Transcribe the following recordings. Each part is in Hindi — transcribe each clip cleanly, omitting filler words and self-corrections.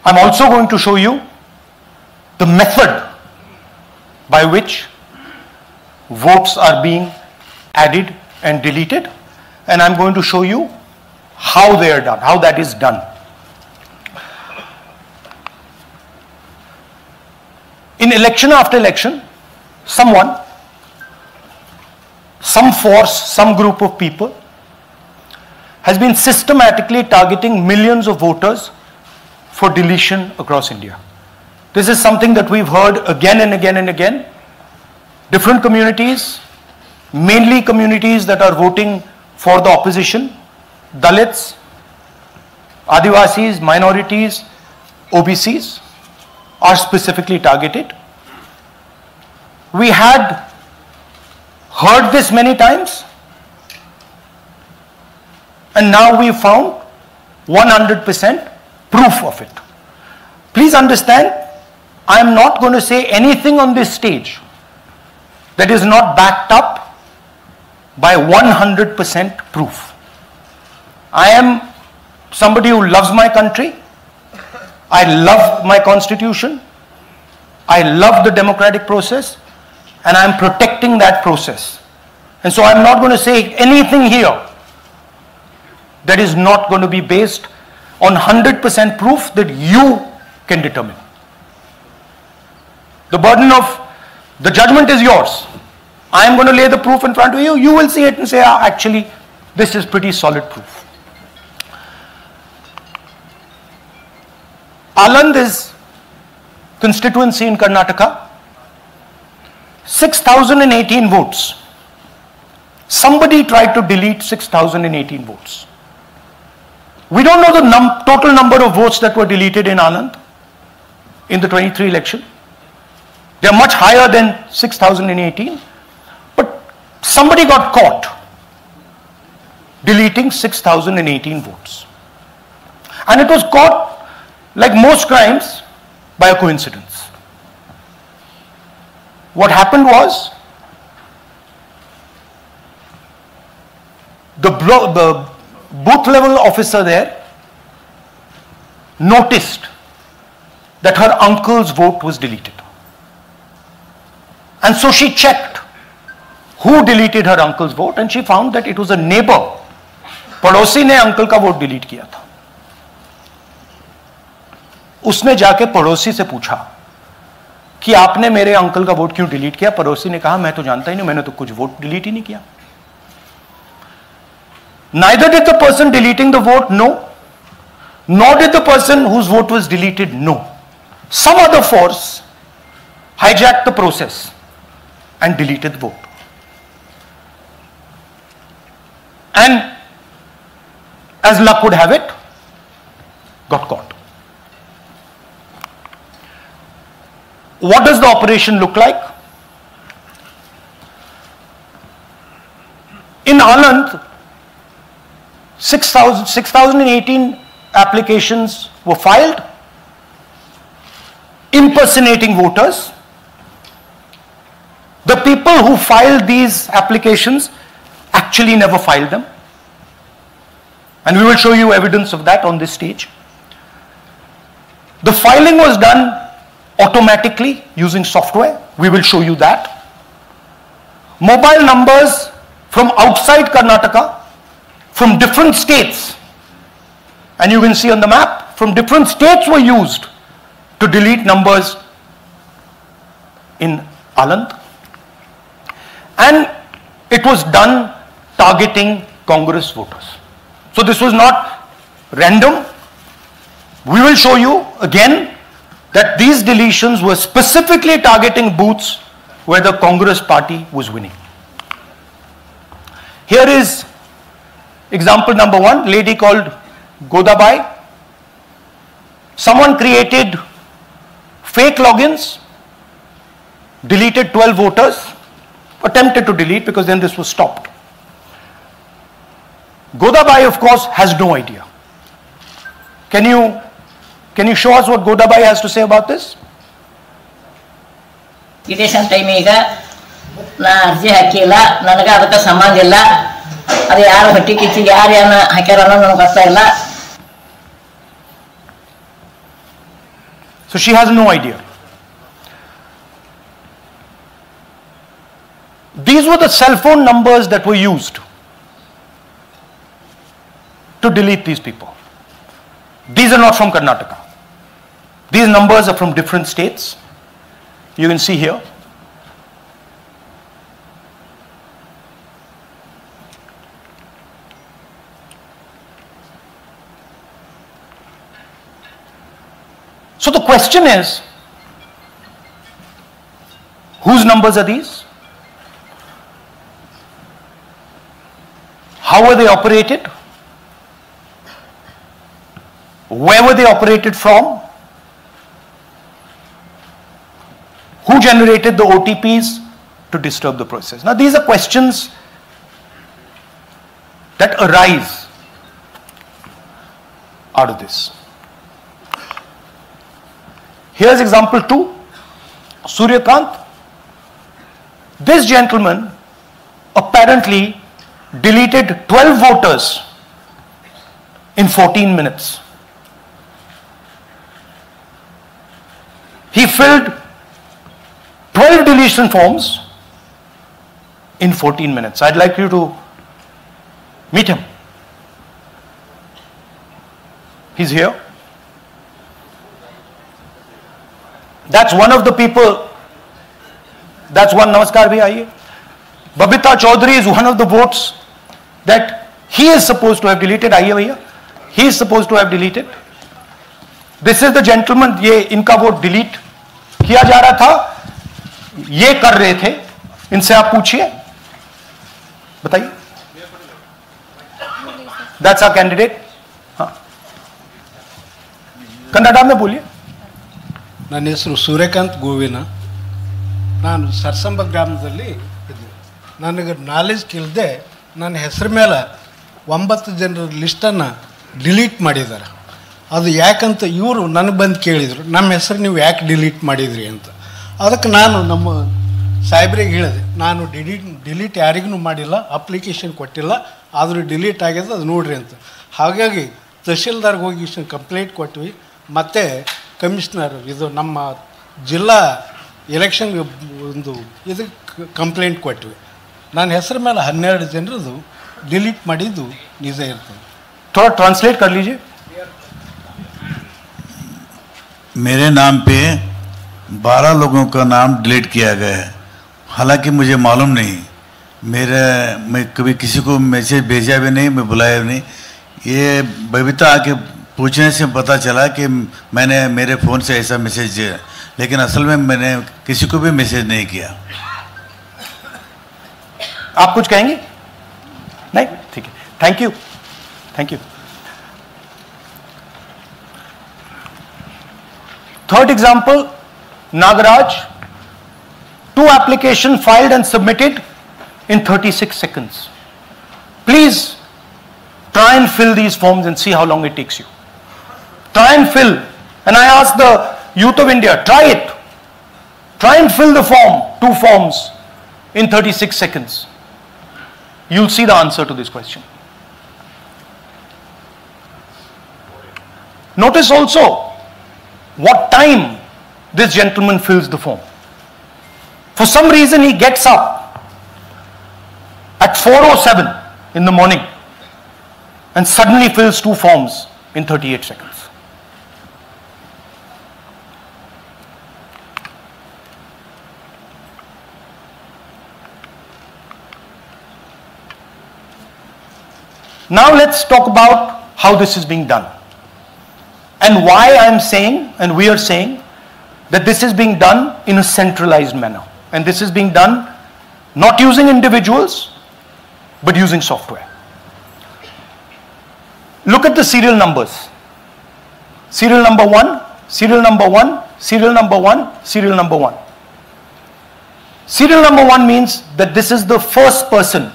I'm also going to show you the method by which votes are being added and deleted, and I'm going to show you how they are done, how that is done. In election after election, someone, some force, some group of people has been systematically targeting millions of voters for deletion across India. This is something that we've heard again and again and again. Different communities, mainly communities that are voting for the opposition, Dalits, Adivasis, minorities, OBCs, are specifically targeted. We had heard this many times, and now we found 100% proof of it. Please understand, I am not going to say anything on this stage that is not backed up by 100% proof. I am somebody who loves my country. I love my constitution. I love the democratic process, and I am protecting that process. And so I'm not going to say anything here that is not going to be based on 100% proof that you can determine. The burden of the judgment is yours. I am going to lay the proof in front of you. You will see it and say, actually, this is pretty solid proof. Aland is constituency in Karnataka. 6,018 votes. Somebody tried to delete 6,018 votes. We don't know the total number of votes that were deleted in Aland in the 23 election. They are much higher than 6,018. But somebody got caught deleting 6,018 votes. And it was caught, like most crimes, by a coincidence. What happened was, the booth level officer there noticed that her uncle's vote was deleted. And so she checked who deleted her uncle's vote, and she found that it was a neighbor. पड़ोसी ने अंकल का वोट डिलीट किया था. उसने जाके पड़ोसी से पूछा कि आपने मेरे अंकल का वोट क्यों डिलीट किया. पड़ोसी ने कहा, मैं तो जानता ही नहीं, मैंने तो कुछ वोट डिलीट ही नहीं किया. Neither did the person deleting the vote know, nor did the person whose vote was deleted know. Some other force hijacked the process and deleted the vote. And as luck would have it, got caught. What does the operation look like? In Aland, 6,018 applications were filed, impersonating voters. The people who filed these applications actually never filed them. And we will show you evidence of that on this stage. The filing was done automatically using software. We will show you that. Mobile numbers from outside Karnataka, from different states, and you can see on the map, from different states were used to delete numbers in Aland. And it was done targeting Congress voters. So this was not random. We will show you again that these deletions were specifically targeting booths where the Congress party was winning. Here is example number one, lady called Godabai. Someone created fake logins, deleted 12 voters, attempted to delete because then this was stopped. Godabai, of course, has no idea. Can you show us what Godabai has to say about this? Election time na arji hakila nanaga adaka sambanಧ ಇಲ್ಲ ಅದು ಯಾರು ಹಟ್ಟಿ ಕಿಚ್ಚಿ ಯಾರು ಯಾನ ಹಾಕ್ಯಾರ ಅನ್ನೋದು ನನಗೆ ಗೊತ್ತಾಗಿಲ್ಲ. So she has no idea. These were the cell phone numbers that were used to delete these people. These are not from Karnataka. These numbers are from different states. You can see here. So the question is, whose numbers are these? How were they operated? Where were they operated from? Who generated the OTPs to disturb the process? Now these are questions that arise out of this. Here's example 2. Suryakant. This gentleman apparently deleted 12 voters in 14 minutes. He filled 12 deletion forms in 14 minutes. I'd like you to meet him. He's here. That's one of the people. That's one. Namaskar bhi aiye. Babita Chaudhary is one of the votes that he is supposed to have deleted. Aiye bhaiya. He is supposed to have deleted. This is the gentleman. ये इनका वोट डिलीट किया जा रहा था. ये कर रहे थे. इनसे आप पूछिए. बताइए. That's our candidate. हाँ. कन्नड़ा में बोलिए. ನನ್ನ ಹೆಸರು ಸೂರ್ಯಕಾಂತ್ ಗೋವಿನ. ನಾನು ಸರ್ಸಂಬ ಗ್ರಾಮದಲ್ಲಿ ಇದ್ದೆ. ನನಗೆ ನಾಲೆಜ್ ಇಲ್ಲದೆ ನನ್ನ ಹೆಸರು ಮೇಲೆ 9 ಜನರ ಲಿಸ್ಟನ್ನು ಡಿಲೀಟ್ ಮಾಡಿದ್ದಾರೆ. ಅದು ಯಾಕಂತ ಇವರು ನನಗೆ ಬಂದು ಕೇಳಿದರು, ನಮ್ಮ ಹೆಸರು ನೀವು ಯಾಕೆ ಡಿಲೀಟ್ ಮಾಡಿದ್ರಿ ಅಂತ. ಅದಕ್ಕೆ ನಾನು ನಮ್ಮ ಸಾಹೇಬ್ರಿಗೆ ಹೇಳಿದೆ, ನಾನು ಡಿಲೀಟ್ ಯಾರಿಗೂ ಮಾಡಿಲ್ಲ, ಅಪ್ಲಿಕೇಶನ್ ಕೊಟ್ಟಿಲ್ಲ, ಆದರೂ ಡಿಲೀಟ್ ಆಗ್ಯದ ಅದು ನೋಡ್ರಿ ಅಂತ. ಹಾಗಾಗಿ ತಹಶೀಲ್ದಾರ್ಗೆ ಹೋಗಿ ಕಂಪ್ಲೇಂಟ್ ಕೊಟ್ವಿ. ಮತ್ತು ಕಮಿಷನರ್ ಇದು ನಮ್ಮ ಜಿಲ್ಲಾ ಎಲೆಕ್ಷನ್ಗೆ ಒಂದು ಇದಕ್ಕೆ ಕಂಪ್ಲೇಂಟ್ ಕೊಟ್ವಿ. ನನ್ನ ಹೆಸರು ಮೇಲೆ 12 ಜನರದು ಡಿಲೀಟ್ ಮಾಡಿದ್ದು ನಿಜ ಇರ್ತದೆ. थोड़ा ट्रांसलेट कर लीजिए. मेरे नाम पे 12 लोगों का नाम डिलीट किया गया है. हालांकि मुझे मालूम नहीं, मैं कभी किसी को मैसेज भेजा भी नहीं, मैं बुलाया भी नहीं. ये बबीता आके पूछने से पता चला कि मैंने मेरे फ़ोन से ऐसा मैसेज दिया, लेकिन असल में मैंने किसी को भी मैसेज नहीं किया. आप कुछ कहेंगे? नहीं, ठीक है. Thank you. Thank you. Third example, Nagaraj. 2 application filed and submitted in 36 seconds. Please try and fill these forms and see how long it takes you. Try and fill. And I ask the youth of India, try it. Try and fill the form, 2 forms in 36 seconds. You'll see the answer to this question. Notice also what time this gentleman fills the form. For some reason he gets up at 4:07 in the morning and suddenly fills 2 forms in 38 seconds. Now let's talk about how this is being done and why I am saying and we are saying that this is being done in a centralized manner, and this is being done not using individuals but using software. Look at the serial numbers. Serial number 1, serial number 1, serial number 1, serial number 1. Serial number 1 means that this is the first person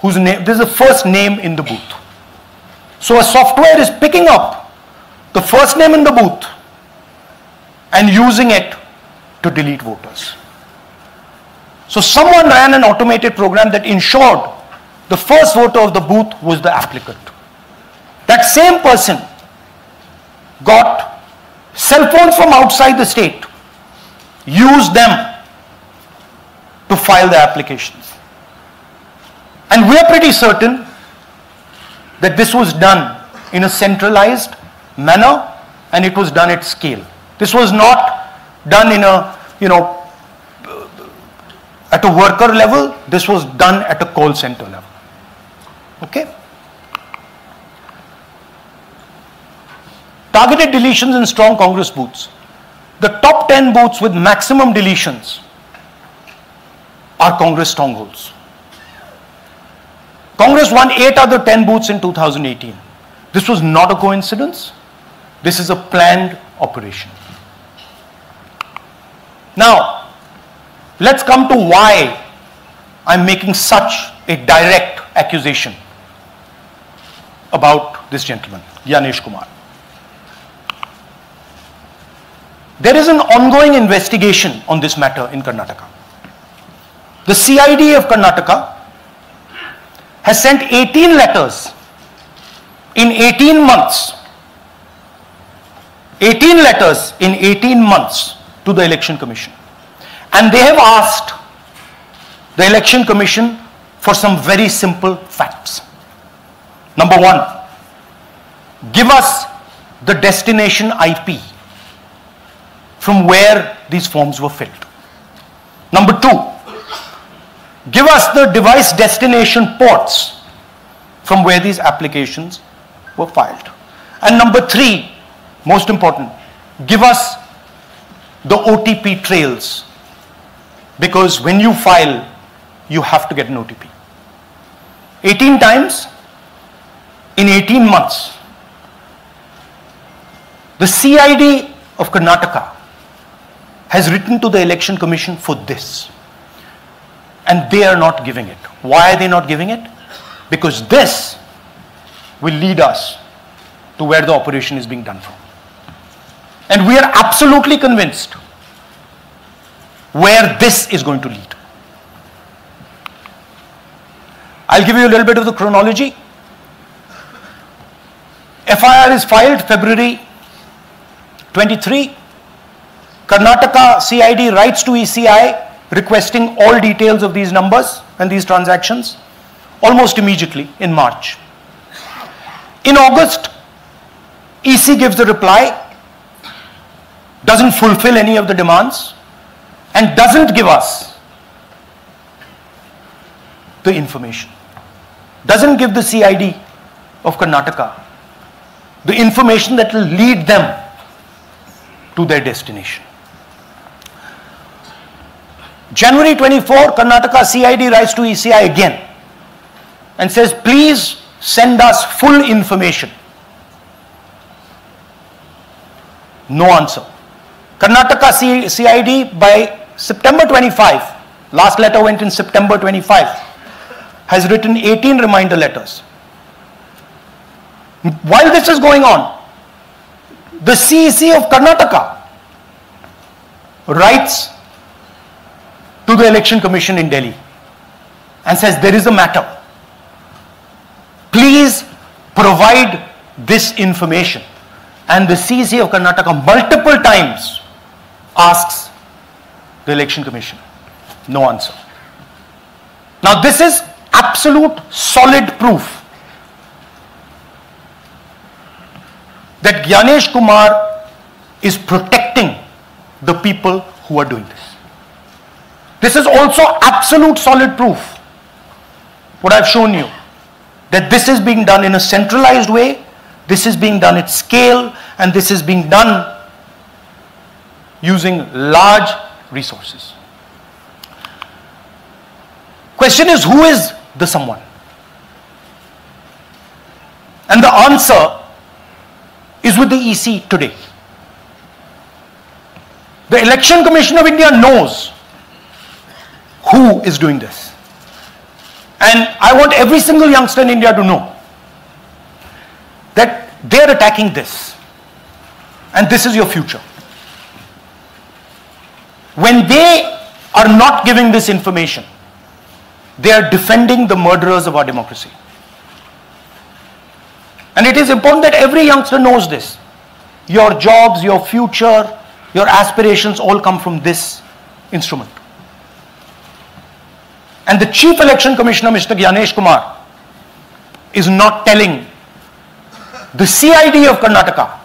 whose name, this is the first name in the booth. So a software is picking up the first name in the booth and using it to delete voters. So someone ran an automated program that ensured the first voter of the booth was the applicant. That same person got cell phones from outside the state, used them to file their applications. And we are pretty certain that this was done in a centralized manner and it was done at scale. This was not done in a, at a worker level. This was done at a call center level. Okay? Targeted deletions in strong Congress booths. The top 10 booths with maximum deletions are Congress strongholds. Congress won 8 other 10 booths in 2018. This was not a coincidence. This is a planned operation. Now, let's come to why I'm making such a direct accusation about this gentleman, Gyanesh Kumar. There is an ongoing investigation on this matter in Karnataka. The CID of Karnataka has sent 18 letters in 18 months. 18 letters in 18 months to the Election Commission. And they have asked the Election Commission for some very simple facts. Number one, give us the destination IP from where these forms were filled. Number two, give us the device destination ports from where these applications were filed. And number three, most important, give us the OTP trails, because when you file, you have to get an OTP. 18 times in 18 months. The CID of Karnataka has written to the Election Commission for this. And they are not giving it. Why are they not giving it? Because this will lead us to where the operation is being done from. And we are absolutely convinced where this is going to lead. I'll give you a little bit of the chronology. FIR is filed February 23. Karnataka CID writes to ECI requesting all details of these numbers and these transactions almost immediately in March. In August, EC gives a reply, doesn't fulfill any of the demands, and doesn't give us the information. Doesn't give the CID of Karnataka the information that will lead them to their destination. January 24, Karnataka CID writes to ECI again and says, please send us full information. No answer. Karnataka CID by September 25, last letter went in September 25, has written 18 reminder letters. While this is going on, the CEC of Karnataka writes to the Election Commission in Delhi and says, there is a matter. Please provide this information. And the CEC of Karnataka multiple times asks the Election Commission. No answer. Now this is absolute solid proof that Gyanesh Kumar is protecting the people who are doing this. This is also absolute solid proof, what I've shown you, that this is being done in a centralized way, this is being done at scale, and this is being done using large resources. Question is, who is the someone? And the answer is with the EC today. The Election Commission of India knows who is doing this. And I want every single youngster in India to know that they're attacking this. And this is your future. When they are not giving this information, they are defending the murderers of our democracy. And it is important that every youngster knows this. your jobs, your future, your aspirations all come from this instrument. And the Chief Election Commissioner, Mr. Gyanesh Kumar, is not telling the CID of Karnataka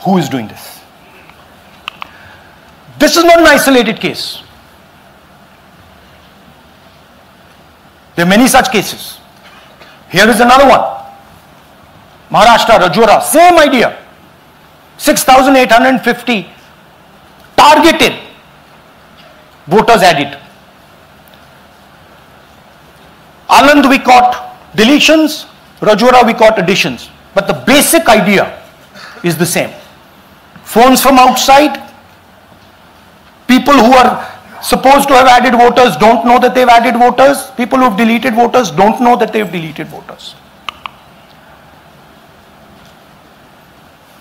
who is doing this. This is not an isolated case. There are many such cases. Here is another one. Maharashtra, Rajora, same idea. 6,850 targeted voters added. Anand we caught deletions, Rajora we caught additions. But the basic idea is the same. Phones from outside, people who are supposed to have added voters don't know that they've added voters, people who have deleted voters don't know that they've deleted voters.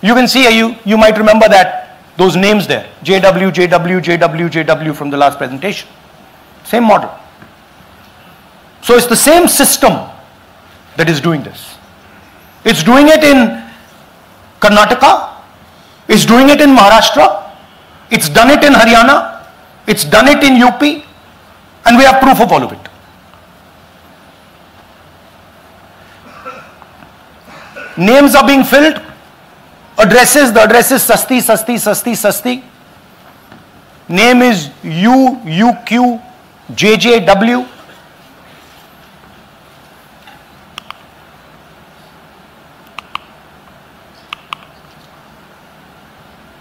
You can see, you might remember that, those names there, JW, JW, JW, JW from the last presentation. Same model. So it's the same system that is doing this. It's doing it in Karnataka, it's doing it in Maharashtra, it's done it in Haryana, it's done it in UP, and we have proof of all of it. Names are being filled, addresses, the address is Sasti, Sasti, Sasti, Sasti. Name is UQ, JJW.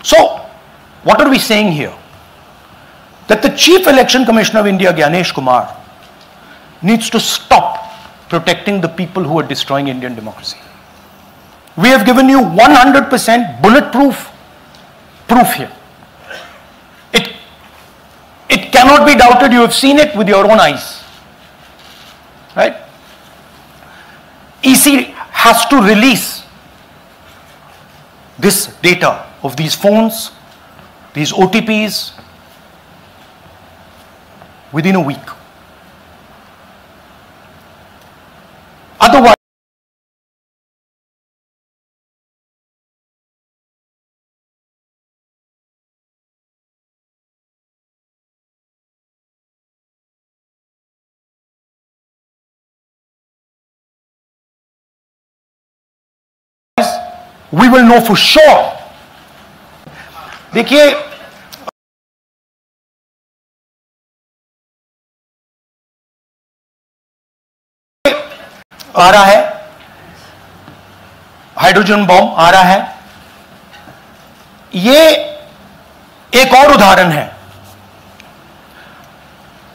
So, what are we saying here? That the Chief Election Commissioner of India, Gyanesh Kumar, needs to stop protecting the people who are destroying Indian democracy. We have given you 100% bulletproof proof here. It cannot be doubted. You have seen it with your own eyes. Right? EC has to release this data of these phones, these OTPs, within a week. Otherwise, we will know for sure. देखिए, आ रहा है हाइड्रोजन बॉम्ब, आ रहा है। ये एक और उदाहरण है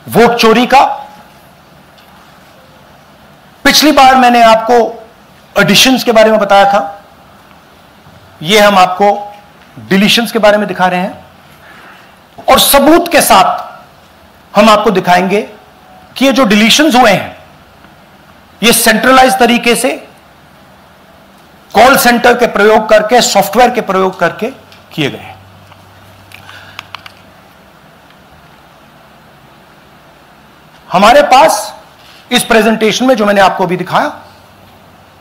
वोट चोरी का। पिछली बार मैंने आपको एडिशंस के बारे में बताया था, ये हम आपको डिलीशंस के बारे में दिखा रहे हैं, और सबूत के साथ हम आपको दिखाएंगे कि ये जो डिलीशंस हुए हैं ये सेंट्रलाइज तरीके से कॉल सेंटर के प्रयोग करके, सॉफ्टवेयर के प्रयोग करके किए गए हैं। हमारे पास इस प्रेजेंटेशन में जो मैंने आपको अभी दिखाया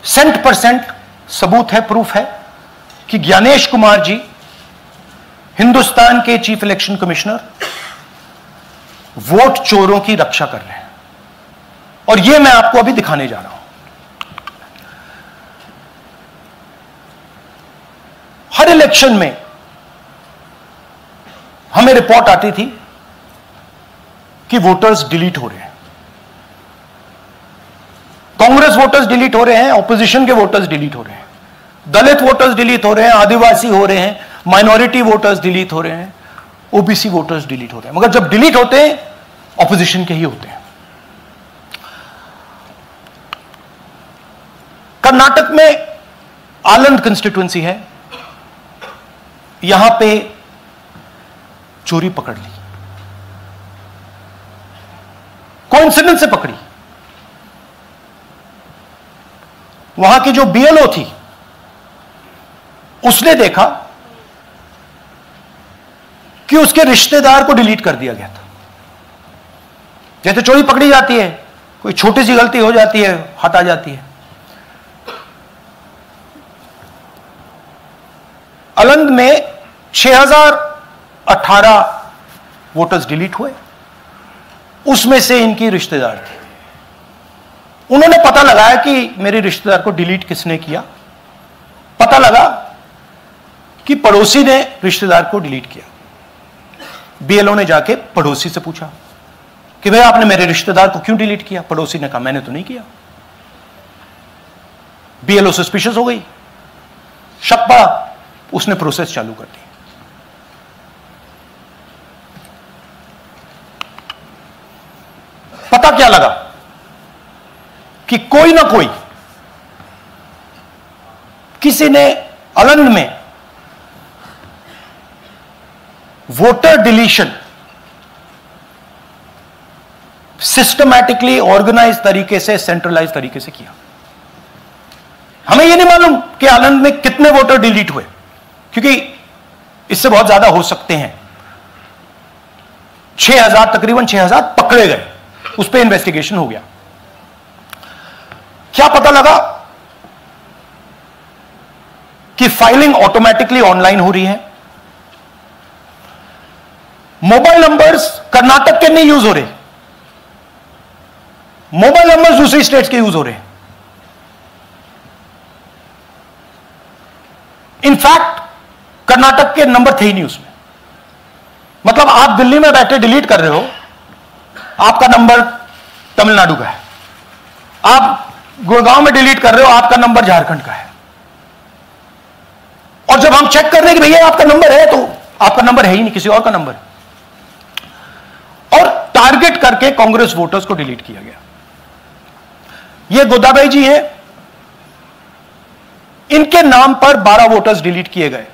100% सबूत है, प्रूफ है कि ज्ञानेश कुमार जी हिंदुस्तान के चीफ इलेक्शन कमिश्नर वोट चोरों की रक्षा कर रहे हैं, और यह मैं आपको अभी दिखाने जा रहा हूं। हर इलेक्शन में हमें रिपोर्ट आती थी कि वोटर्स डिलीट हो रहे हैं, कांग्रेस वोटर्स डिलीट हो रहे हैं, ऑपोजिशन के वोटर्स डिलीट हो रहे हैं, दलित वोटर्स डिलीट हो रहे हैं, आदिवासी हो रहे हैं, माइनॉरिटी वोटर्स डिलीट हो रहे हैं, ओबीसी वोटर्स डिलीट हो रहे हैं। मगर जब डिलीट होते हैं ऑपोजिशन के ही होते हैं। कर्नाटक में आलंद कंस्टिट्यूएंसी है, यहां पे चोरी पकड़ ली, कोइंसिडेंस से पकड़ी। वहां की जो बीएलओ थी उसने देखा कि उसके रिश्तेदार को डिलीट कर दिया गया था। जैसे चोरी पकड़ी जाती है, कोई छोटी सी गलती हो जाती है, हाथ आ जाती है। अलंग में 6018 वोटर्स डिलीट हुए, उसमें से इनकी रिश्तेदार थे। उन्होंने पता लगाया कि मेरे रिश्तेदार को डिलीट किसने किया। पता लगा कि पड़ोसी ने रिश्तेदार को डिलीट किया। बीएलओ ने जाके पड़ोसी से पूछा कि भाई आपने मेरे रिश्तेदार को क्यों डिलीट किया? पड़ोसी ने कहा मैंने तो नहीं किया। बीएलओ सस्पिशियस हो गई, शक पड़ा, उसने प्रोसेस चालू कर दी। पता क्या लगा कि कोई ना कोई, किसी ने अलंग में वोटर डिलीशन सिस्टमैटिकली ऑर्गेनाइज तरीके से, सेंट्रलाइज तरीके से किया। हमें यह नहीं मालूम कि अलंग में कितने वोटर डिलीट हुए, क्योंकि इससे बहुत ज्यादा हो सकते हैं। 6000, तकरीबन 6000 पकड़े गए, उस पर इन्वेस्टिगेशन हो गया। क्या पता लगा कि फाइलिंग ऑटोमेटिकली ऑनलाइन हो रही है। मोबाइल नंबर्स कर्नाटक के नहीं यूज हो रहे, मोबाइल नंबर्स दूसरी स्टेट्स के यूज हो रहे हैं। इनफैक्ट कर्नाटक के नंबर थे ही नहीं उसमें। मतलब आप दिल्ली में बैठे डिलीट कर रहे हो, आपका नंबर तमिलनाडु का है। आप गुड़गांव में डिलीट कर रहे हो, आपका नंबर झारखंड का है। और जब हम चेक कर रहे हैं कि भैया आपका नंबर है, तो आपका नंबर है ही नहीं, किसी और का नंबर है। और टारगेट करके कांग्रेस वोटर्स को डिलीट किया गया। ये गोदाबाई जी हैं, इनके नाम पर 12 वोटर्स डिलीट किए गए।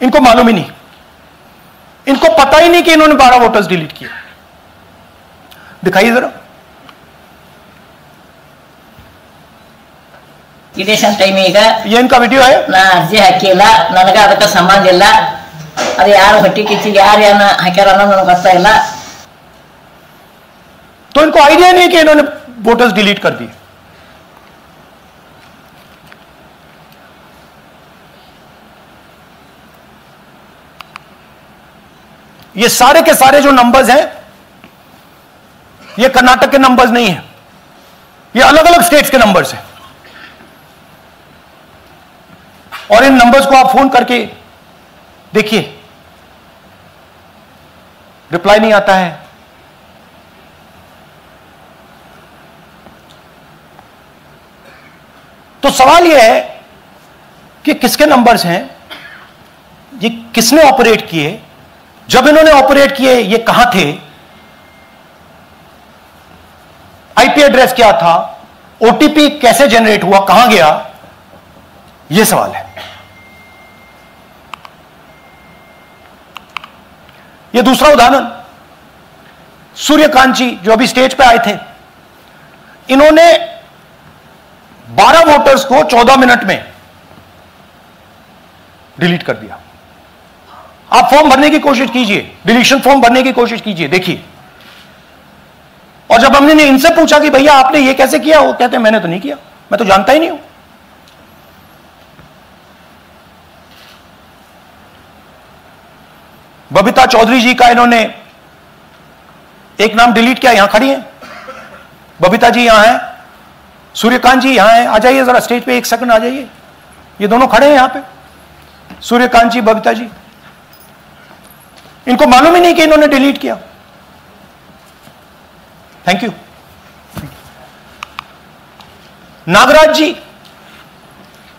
इनको मालूम ही नहीं, इनको पता ही नहीं कि इन्होंने 12 वोटर्स डिलीट किए। दिखाइए जरा। ಇಲೆಕ್ಷನ್ ಟೈಮ್ ಈಗ ये इनका वीडियो है। ನಾ ಅರ್ಜಿ ಹಾಕಿಲ್ಲ, ನನಗೆ ಅದಕ್ಕೆ ಸಂಬಂಧ ಇಲ್ಲ। ಅದು ಯಾರು ಹೊಟ್ಟಿ ಕಿಚ್ಚಿಗೆ ಯಾರು ಏನ ಹಾಕ್ಯಾರ ಅನ್ನೋದು ನನಗೆ ಗೊತ್ತಾಗಿಲ್ಲ। तो इनको आइडिया नहीं कि इन्होंने वोटर्स डिलीट कर दिए। ये सारे के सारे जो नंबर्स हैं, ये कर्नाटक के नंबर्स नहीं हैं, ये अलग अलग स्टेट्स के नंबर्स हैं। और इन नंबर्स को आप फोन करके देखिए, रिप्लाई नहीं आता है। तो सवाल यह है कि किसके नंबर्स हैं, ये किसने ऑपरेट किए, जब इन्होंने ऑपरेट किए ये कहां थे, आईपी एड्रेस क्या था, ओटीपी कैसे जनरेट हुआ, कहां गया, यह सवाल है। यह दूसरा उदाहरण, सूर्यकांत जी जो अभी स्टेज पे आए थे, इन्होंने 12 वोटर्स को 14 मिनट में डिलीट कर दिया। आप फॉर्म भरने की कोशिश कीजिए, डिलीशन फॉर्म भरने की कोशिश कीजिए, देखिए। और जब हमने इनसे पूछा कि भैया आपने ये कैसे किया, वो कहते हैं मैंने तो नहीं किया, मैं तो जानता ही नहीं हूं। बबीता चौधरी जी का इन्होंने एक नाम डिलीट किया, यहां खड़ी हैं बबीता जी, यहां है, सूर्यकांत जी यहां है। आ जाइए जरा स्टेज पे, एक सेकंड आ जाइए। ये दोनों खड़े हैं यहां पे, सूर्यकांत जी, बबीता जी। इनको मालूम ही नहीं कि इन्होंने डिलीट किया। Thank you. नागराज जी,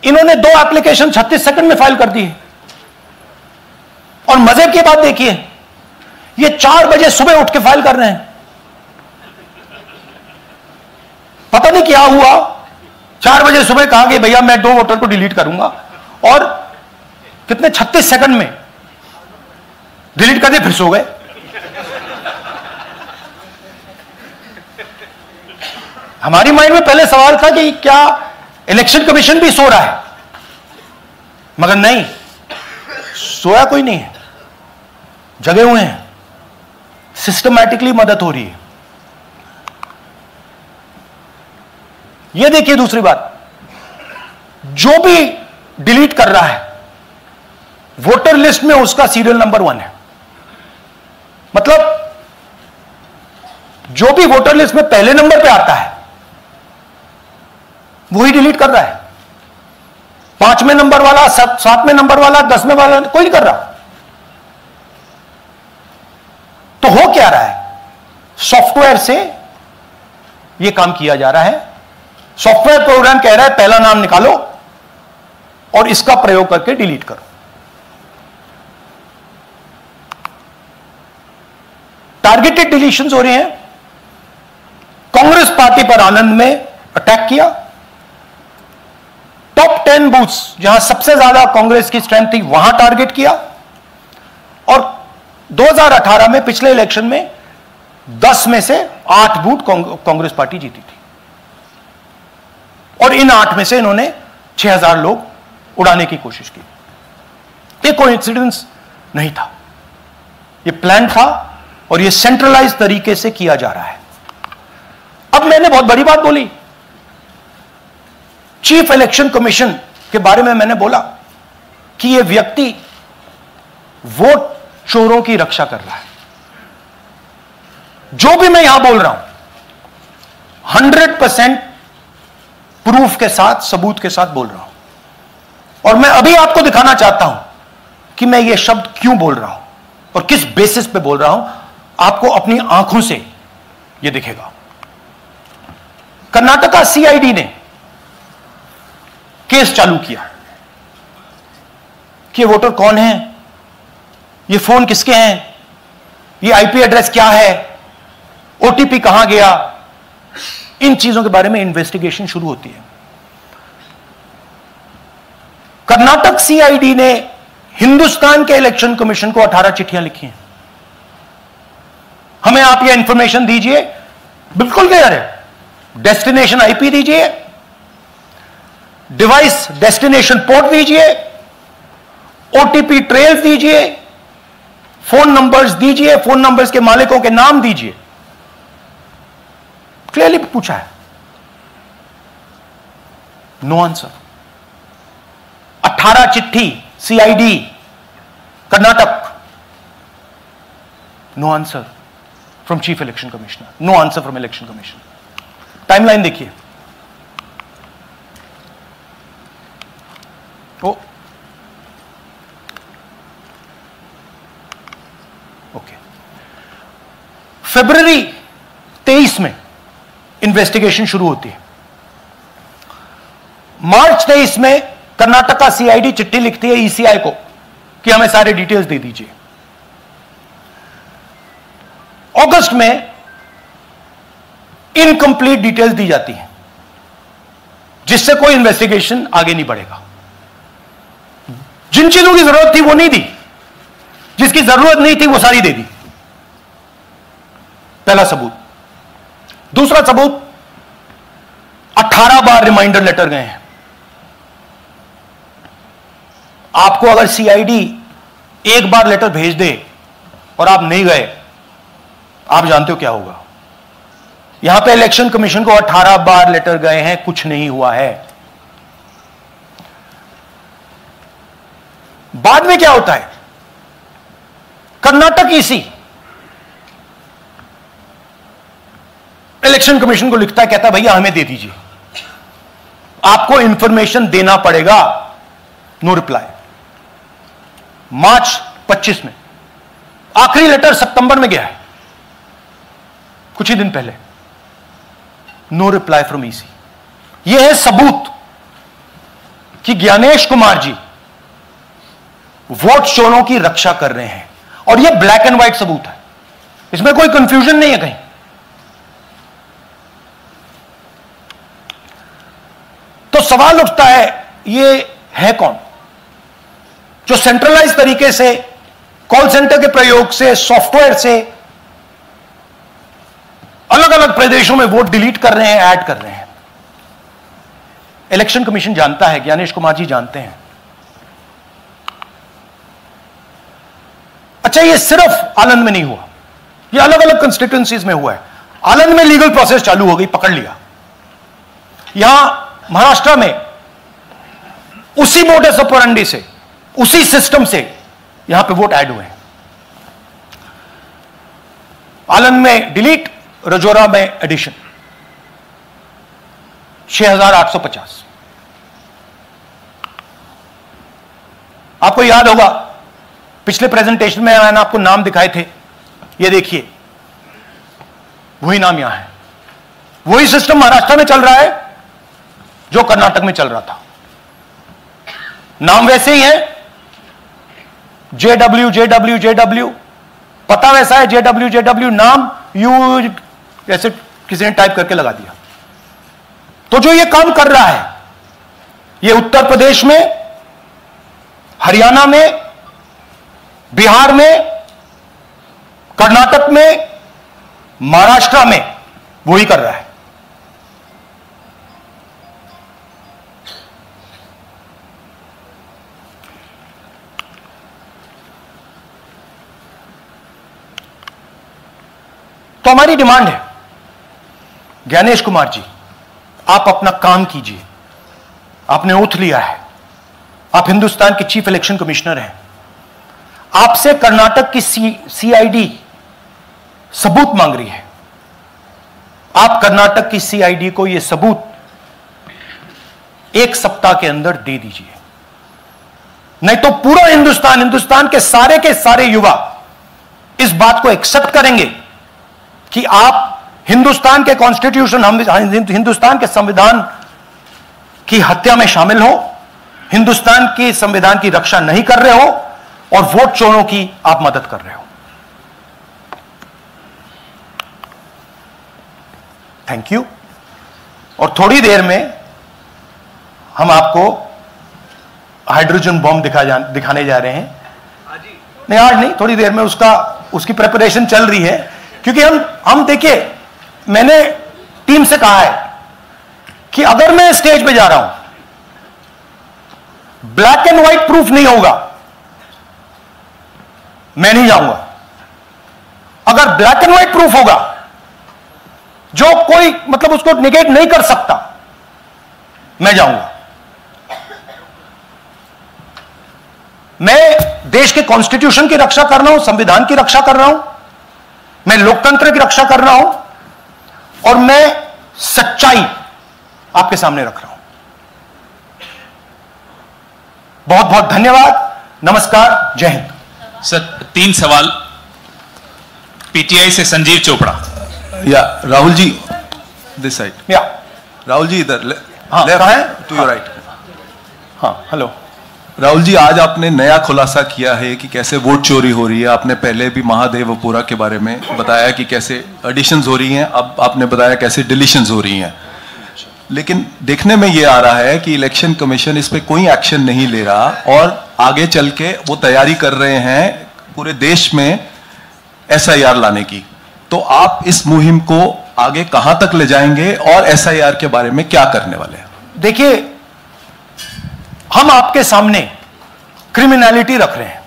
इन्होंने 2 एप्लीकेशन 36 सेकंड में फाइल कर दी है। और मजे की बात देखिए, ये 4 बजे सुबह उठ के फाइल कर रहे हैं। पता नहीं क्या हुआ, 4 बजे सुबह कहा कि भैया मैं 2 वोटर को डिलीट करूंगा, और कितने 36 सेकंड में डिलीट कर दिए, फिर सो गए। हमारी माइंड में पहले सवाल था कि क्या इलेक्शन कमीशन भी सो रहा है, मगर नहीं, सोया कोई नहीं है, जगे हुए हैं, सिस्टमैटिकली मदद हो रही है। यह देखिए दूसरी बात, जो भी डिलीट कर रहा है वोटर लिस्ट में उसका सीरियल नंबर 1 है। मतलब जो भी वोटर लिस्ट में पहले नंबर पे आता है वही डिलीट कर रहा है। 5वें नंबर वाला, 7वें नंबर वाला, 10वें वाला कोई नहीं कर रहा। तो हो क्या रहा है? सॉफ्टवेयर से यह काम किया जा रहा है। सॉफ्टवेयर प्रोग्राम कह रहा है पहला नाम निकालो और इसका प्रयोग करके डिलीट करो। टारगेटेड डिलीशंस हो रहे हैं। कांग्रेस पार्टी पर आनंद में अटैक किया। टॉप 10 बूथ्स जहां सबसे ज्यादा कांग्रेस की स्ट्रेंथ थी वहां टारगेट किया। और 2018 में पिछले इलेक्शन में 10 में से 8 बूथ कांग्रेस पार्टी जीती थी और इन 8 में से इन्होंने 6000 लोग उड़ाने की कोशिश की। ये कोइंसिडेंस नहीं था, ये प्लान था और ये सेंट्रलाइज तरीके से किया जा रहा है। अब मैंने बहुत बड़ी बात बोली। चीफ इलेक्शन कमीशन के बारे में मैंने बोला कि यह व्यक्ति वोट चोरों की रक्षा कर रहा है। जो भी मैं यहां बोल रहा हूं 100% प्रूफ के साथ, सबूत के साथ बोल रहा हूं। और मैं अभी आपको दिखाना चाहता हूं कि मैं ये शब्द क्यों बोल रहा हूं और किस बेसिस पे बोल रहा हूं। आपको अपनी आंखों से यह दिखेगा। कर्नाटका सीआईडी ने केस चालू किया कि वोटर कौन है, ये फोन किसके हैं, ये आईपी एड्रेस क्या है, ओटीपी कहां गया, इन चीजों के बारे में इन्वेस्टिगेशन शुरू होती है। कर्नाटक सीआईडी ने हिंदुस्तान के इलेक्शन कमीशन को 18 चिट्ठियां लिखी हैं। हमें आप ये इंफॉर्मेशन दीजिए, बिल्कुल क्लियर है। डेस्टिनेशन आईपी दीजिए, डिवाइस डेस्टिनेशन पोर्ट दीजिए, ओटीपी ट्रेल्स दीजिए, फोन नंबर्स दीजिए, फोन नंबर्स के मालिकों के नाम दीजिए। क्लियरली पूछा है, नो आंसर। 18 चिट्ठी CID Karnataka, no answer from chief election commissioner, no answer from election commission. Timeline देखिए। ओके, फरवरी 23 में इन्वेस्टिगेशन शुरू होती है। मार्च 23 में कर्नाटका सीआईडी चिट्ठी लिखती है ईसीआई को कि हमें सारे डिटेल्स दे दीजिए। अगस्त में इनकंप्लीट डिटेल्स दी जाती हैं जिससे कोई इन्वेस्टिगेशन आगे नहीं बढ़ेगा। जिन चीजों की जरूरत थी वो नहीं दी, जिसकी जरूरत नहीं थी वो सारी दे दी। पहला सबूत। दूसरा सबूत, 18 बार रिमाइंडर लेटर गए हैं। आपको अगर सीआईडी एक बार लेटर भेज दे और आप नहीं गए, आप जानते हो क्या होगा। यहां पे इलेक्शन कमीशन को 18 बार लेटर गए हैं, कुछ नहीं हुआ है। बाद में क्या होता है, कर्नाटक ईसी इलेक्शन कमीशन को लिखता है, कहता है भैया हमें दे दीजिए, आपको इंफॉर्मेशन देना पड़ेगा। No reply. मार्च 25 में आखिरी लेटर सितंबर में गया है, कुछ ही दिन पहले। No reply from EC. यह है सबूत कि ज्ञानेश कुमार जी वोट चोरों की रक्षा कर रहे हैं। और यह ब्लैक एंड व्हाइट सबूत है, इसमें कोई कंफ्यूजन नहीं है कहीं। तो सवाल उठता है, यह है कौन जो सेंट्रलाइज तरीके से कॉल सेंटर के प्रयोग से, सॉफ्टवेयर से अलग अलग प्रदेशों में वोट डिलीट कर रहे हैं, ऐड कर रहे हैं। इलेक्शन कमीशन जानता है, ज्ञानेश कुमार जी जानते हैं। अच्छा, ये सिर्फ आनंद में नहीं हुआ, ये अलग अलग कंस्टिट्यूएंसीज में हुआ है। आनंद में लीगल प्रोसेस चालू हो गई, पकड़ लिया। यहां महाराष्ट्र में उसी मोडस ऑपरेंडी से उसी सिस्टम से यहां पे वोट ऐड हुए हैं। आलंद में डिलीट, रजौरा में एडिशन, 6850। आपको याद होगा पिछले प्रेजेंटेशन में मैंने आपको नाम दिखाए थे, ये देखिए वही नाम यहां है। वही सिस्टम महाराष्ट्र में चल रहा है जो कर्नाटक में चल रहा था। नाम वैसे ही है, जेडब्ल्यू जेडब्ल्यू जेडब्ल्यू, पता वैसा है जेडब्ल्यू जेडब्ल्यू, नाम यू ऐसे किसी ने टाइप करके लगा दिया। तो जो ये काम कर रहा है, ये उत्तर प्रदेश में, हरियाणा में, बिहार में, कर्नाटक में, महाराष्ट्र में वही कर रहा है। तो हमारी डिमांड है, ज्ञानेश कुमार जी, आप अपना काम कीजिए। आपने ओथ लिया है, आप हिंदुस्तान के चीफ इलेक्शन कमिश्नर हैं। आपसे कर्नाटक की सीआईडी सबूत मांग रही है। आप कर्नाटक की सीआईडी को यह सबूत 1 सप्ताह के अंदर दे दीजिए, नहीं तो पूरा हिंदुस्तान के सारे युवा इस बात को एक्सेप्ट करेंगे कि आप हिंदुस्तान के कॉन्स्टिट्यूशन, हिंदुस्तान के संविधान की हत्या में शामिल हो, हिंदुस्तान के संविधान की रक्षा नहीं कर रहे हो और वोट चोरों की आप मदद कर रहे हो। Thank you. और थोड़ी देर में हम आपको हाइड्रोजन बॉम्ब दिखाने जा रहे हैं। नहीं आज नहीं, थोड़ी देर में उसकी प्रिपरेशन चल रही है, क्योंकि हम देखिए, मैंने टीम से कहा है कि अगर मैं स्टेज पे जा रहा हूं, ब्लैक एंड व्हाइट प्रूफ नहीं होगा, मैं नहीं जाऊंगा। अगर ब्लैक एंड व्हाइट प्रूफ होगा जो कोई मतलब उसको निगेट नहीं कर सकता, मैं जाऊंगा। मैं देश के कॉन्स्टिट्यूशन की रक्षा कर रहा हूं, संविधान की रक्षा कर रहा हूं, मैं लोकतंत्र की रक्षा कर रहा हूं और मैं सच्चाई आपके सामने रख रहा हूं। बहुत बहुत धन्यवाद, नमस्कार, जय हिंद। सर 3 सवाल। पीटीआई से संजीव चोपड़ा। या राहुल जी, दिस साइड। या राहुल जी इधर, हाँ, कहाँ है? To your right. हाँ, हेलो राहुल जी, आज आपने नया खुलासा किया है कि कैसे वोट चोरी हो रही है। आपने पहले भी महादेवपुरा के बारे में बताया कि कैसे एडिशंस हो रही हैं, अब आपने बताया कैसे डिलीशंस हो रही हैं। लेकिन देखने में ये आ रहा है कि इलेक्शन कमीशन इस पे कोई एक्शन नहीं ले रहा और आगे चल के वो तैयारी कर रहे हैं पूरे देश में एसआईआर लाने की। तो आप इस मुहिम को आगे कहां तक ले जाएंगे और एसआईआर के बारे में क्या करने वाले हैं? देखिए, हम आपके सामने क्रिमिनलिटी रख रहे हैं।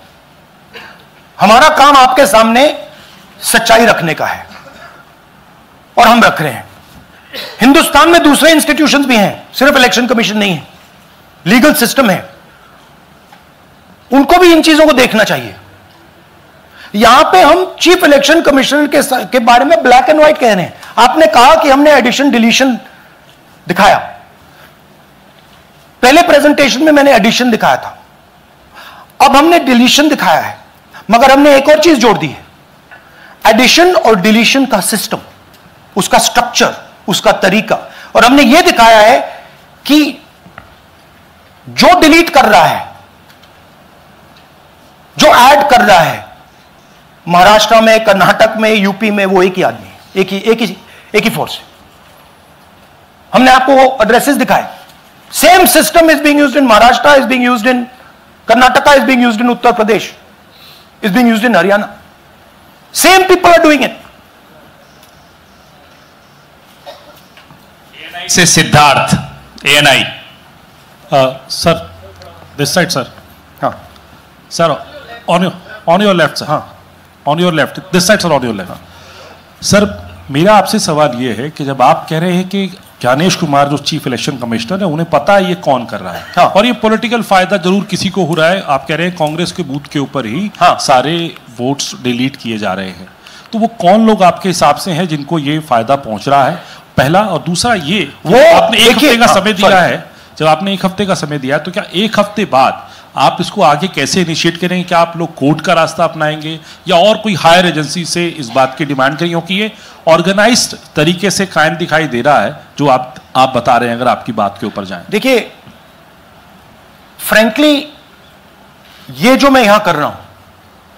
हमारा काम आपके सामने सच्चाई रखने का है और हम रख रहे हैं। हिंदुस्तान में दूसरे इंस्टीट्यूशंस भी हैं, सिर्फ इलेक्शन कमीशन नहीं है, लीगल सिस्टम है, उनको भी इन चीजों को देखना चाहिए। यहां पे हम चीफ इलेक्शन कमिश्नर के बारे में ब्लैक एंड व्हाइट कह रहे हैं। आपने कहा कि हमने एडिशन डिलीशन दिखाया, पहले प्रेजेंटेशन में मैंने एडिशन दिखाया था, अब हमने डिलीशन दिखाया है, मगर हमने एक और चीज जोड़ दी है। एडिशन और डिलीशन का सिस्टम, उसका स्ट्रक्चर, उसका तरीका, और हमने यह दिखाया है कि जो डिलीट कर रहा है, जो ऐड कर रहा है, महाराष्ट्र में, कर्नाटक में, यूपी में, वो एक ही आदमी है, एक ही फोर्स है। हमने आपको वो एड्रेसेस दिखाए। Same system is being used in Maharashtra, is being used in Karnataka, is being used in Uttar Pradesh, is being used in Haryana. Same people are doing it. Say Siddharth, ANI. Sir this side sir. हाँ sir, on your left sir. हाँ, on your left, this side sir, on your left. Sir मेरा आपसे सवाल यह है कि जब आप कह रहे हैं कि ज्ञानेश कुमार जो चीफ इलेक्शन कमिश्नर है उन्हें पता है ये कौन कर रहा है। हाँ। और ये पॉलिटिकल फायदा जरूर किसी को हो रहा है। आप कह रहे हैं कांग्रेस के बूथ के ऊपर ही हाँ। सारे वोट्स डिलीट किए जा रहे हैं, तो वो कौन लोग आपके हिसाब से हैं जिनको ये फायदा पहुंच रहा है, पहला। और दूसरा ये वो आपने एक हफ्ते का हाँ, समय दिया है, जब आपने एक हफ्ते का समय दिया है तो क्या एक हफ्ते बाद आप इसको आगे कैसे इनिशिएट करेंगे? क्या आप लोग कोर्ट का रास्ता अपनाएंगे या और कोई हायर एजेंसी से इस बात की डिमांड करेंगे? क्योंकि ये ऑर्गेनाइज्ड तरीके से कायम दिखाई दे रहा है जो आप बता रहे हैं, अगर आपकी बात के ऊपर जाएं। देखिए, फ्रैंकली ये जो मैं यहां कर रहा हूं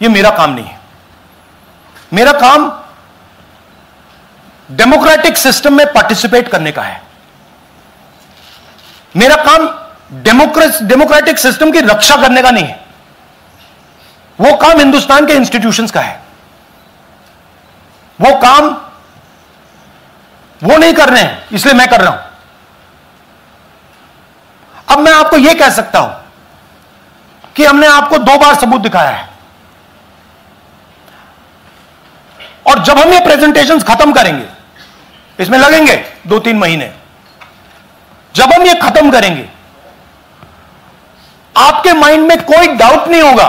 ये मेरा काम नहीं है। मेरा काम डेमोक्रेटिक सिस्टम में पार्टिसिपेट करने का है। मेरा काम डेमोक्रेटिक सिस्टम की रक्षा करने का नहीं है। वो काम हिंदुस्तान के इंस्टीट्यूशंस का है। वो काम वो नहीं कर रहे हैं, इसलिए मैं कर रहा हूं। अब मैं आपको यह कह सकता हूं कि हमने आपको 2 बार सबूत दिखाया है, और जब हम ये प्रेजेंटेशंस खत्म करेंगे, इसमें लगेंगे 2-3 महीने, जब हम ये खत्म करेंगे आपके माइंड में कोई डाउट नहीं होगा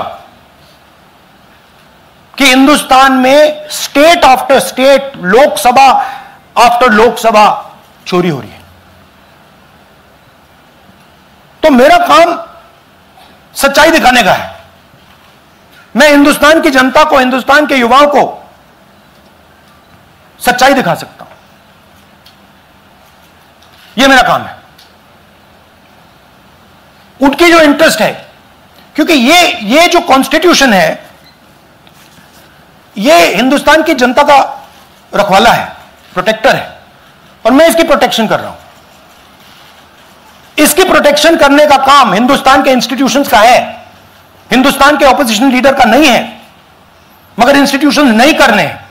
कि हिंदुस्तान में state after state, Lok Sabha after Lok Sabha चोरी हो रही है। तो मेरा काम सच्चाई दिखाने का है। मैं हिंदुस्तान की जनता को, हिंदुस्तान के युवाओं को सच्चाई दिखा सकता हूं। यह मेरा काम है। उनकी जो इंटरेस्ट है, क्योंकि ये जो कॉन्स्टिट्यूशन है ये हिंदुस्तान की जनता का रखवाला है, प्रोटेक्टर है, और मैं इसकी प्रोटेक्शन कर रहा हूं। इसकी प्रोटेक्शन करने का काम हिंदुस्तान के इंस्टीट्यूशंस का है, हिंदुस्तान के ऑपोजिशन लीडर का नहीं है। मगर इंस्टीट्यूशंस नहीं करने हैं।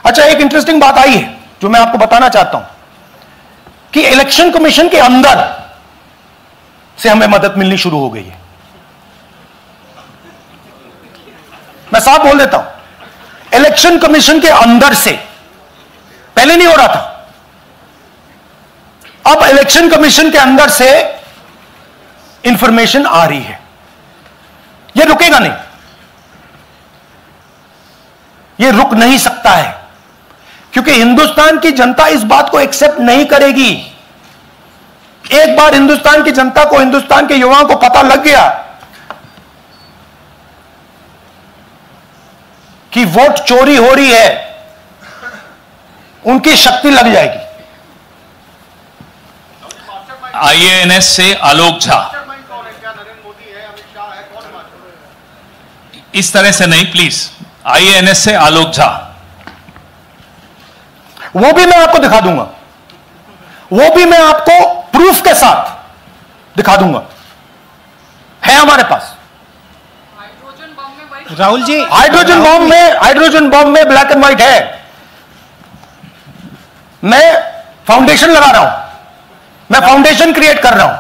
अच्छा, एक इंटरेस्टिंग बात आई है जो मैं आपको बताना चाहता हूं कि इलेक्शन कमीशन के अंदर से हमें मदद मिलनी शुरू हो गई है। मैं साफ बोल देता हूं, इलेक्शन कमीशन के अंदर से, पहले नहीं हो रहा था, अब इलेक्शन कमीशन के अंदर से इंफॉर्मेशन आ रही है। यह रुकेगा नहीं, यह रुक नहीं सकता है, क्योंकि हिंदुस्तान की जनता इस बात को एक्सेप्ट नहीं करेगी। एक बार हिंदुस्तान की जनता को, हिंदुस्तान के युवाओं को पता लग गया कि वोट चोरी हो रही है, उनकी शक्ति लग जाएगी। आईएएनएस से आलोक झा, इस तरह से नहीं प्लीज। आईएएनएस से आलोक झा, वो भी मैं आपको दिखा दूंगा, वो भी मैं आपको प्रूफ के साथ दिखा दूंगा, है हमारे पास। राहुल जी, हाइड्रोजन बॉम्ब में ब्लैक एंड व्हाइट है। मैं फाउंडेशन लगा रहा हूं, मैं फाउंडेशन क्रिएट कर रहा हूं,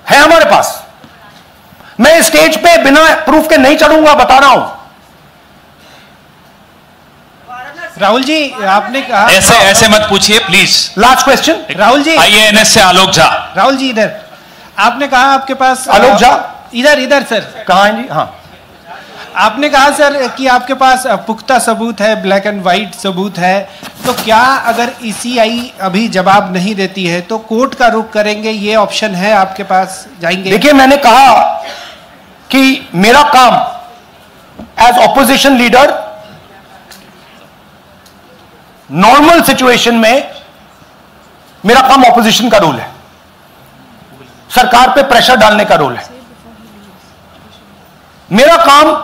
है हमारे पास। मैं स्टेज पे बिना प्रूफ के नहीं चढ़ूंगा, बता रहा हूं। राहुल जी, आपने कहा ऐसे मत पूछिए please. Last question, Rahul ji. IANS से आलोक झा। राहुल जी इधर, आपने कहा आपके पास आलोक झा, इधर सर, कहां है जी? हाँ, आपने कहा सर कि आपके पास पुख्ता सबूत है, ब्लैक एंड व्हाइट सबूत है, तो क्या अगर ईसीआई अभी जवाब नहीं देती है तो कोर्ट का रुख करेंगे, ये ऑप्शन है आपके पास, जाएंगे? देखिए, मैंने कहा कि मेरा काम as opposition leader normal situation में मेरा काम ऑपोजिशन का रोल है, सरकार पे प्रेशर डालने का रोल है। मेरा काम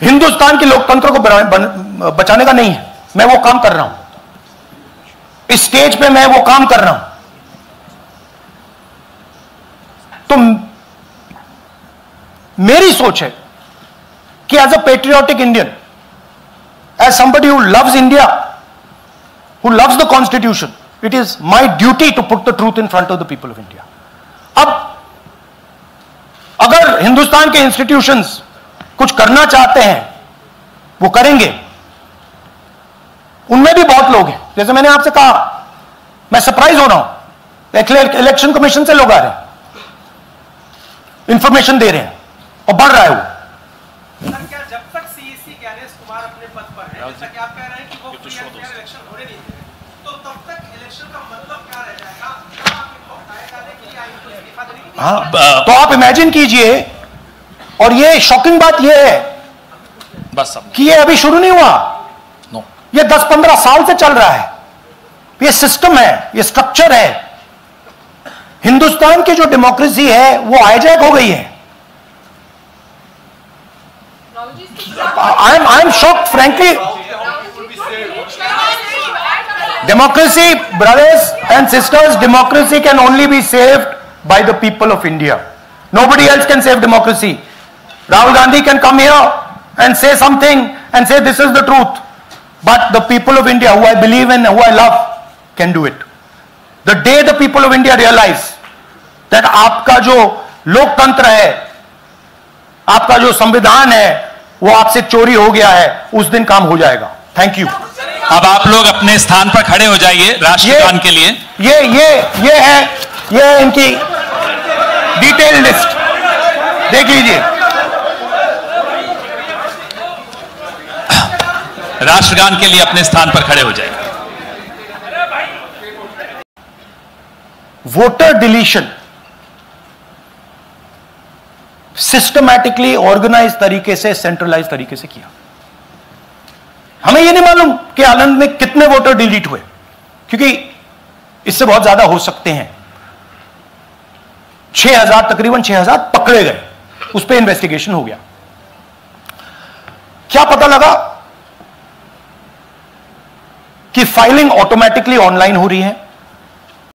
हिंदुस्तान के लोकतंत्र को बचाने का नहीं है। मैं वो काम कर रहा हूं, इस स्टेज पे मैं वो काम कर रहा हूं। तो मेरी सोच है कि as a patriotic Indian, as somebody who loves India, who loves the constitution, it is my duty to put the truth in front of the people of India. अब अगर हिंदुस्तान के इंस्टीट्यूशंस कुछ करना चाहते हैं वो करेंगे। उनमें भी बहुत लोग हैं, जैसे मैंने आपसे कहा मैं सरप्राइज हो रहा हूं। इलेक्शन कमीशन से लोग आ रहे हैं, इंफॉर्मेशन दे रहे हैं और बढ़ रहा है वो। सर, क्या जब तक सीईसी ज्ञानेश कुमार अपने पद पर है, जैसा कि आप कह रहे हैं कि वो फ्री एंड फेयर इलेक्शन होने नहीं दे रहे, तो तब तक इलेक्शन का मतलब क्या रह जाएगा? क्या आप इनको हटाए जाने के लिए आयोग को इस्तीफा देने की? हाँ, तो आप इमेजिन कीजिए, और ये शॉकिंग बात ये है बस कि ये अभी शुरू नहीं हुआ, ये 10-15 साल से चल रहा है। ये सिस्टम है, ये स्ट्रक्चर है। हिंदुस्तान की जो डेमोक्रेसी है वो हाईजैक हो गई है। I am shocked frankly. Democracy, brothers and sisters, democracy can only be saved by the people of India. Nobody else can save democracy. Rahul Gandhi can come here and say something and say this is the truth. But the people of India, who I believe in, who I love, can do it. The day the people of India realize that आपका जो लोकतंत्र है, आपका जो संविधान है, वो आपसे चोरी हो गया है, उस दिन काम हो जाएगा। Thank you. अब आप लोग अपने स्थान पर खड़े हो जाइए राष्ट्रगान के लिए। ये है इनकी डिटेल लिस्ट, देख लीजिए। राष्ट्रगान के लिए अपने स्थान पर खड़े हो जाइए। वोटर डिलीशन सिस्टमैटिकली ऑर्गेनाइज तरीके से, सेंट्रलाइज तरीके से किया। हमें यह नहीं मालूम कि आनंद में कितने वोटर डिलीट हुए, क्योंकि इससे बहुत ज्यादा हो सकते हैं। 6,000, तकरीबन 6,000 पकड़े गए, उस पर इन्वेस्टिगेशन हो गया। क्या पता लगा कि फाइलिंग ऑटोमेटिकली ऑनलाइन हो रही है,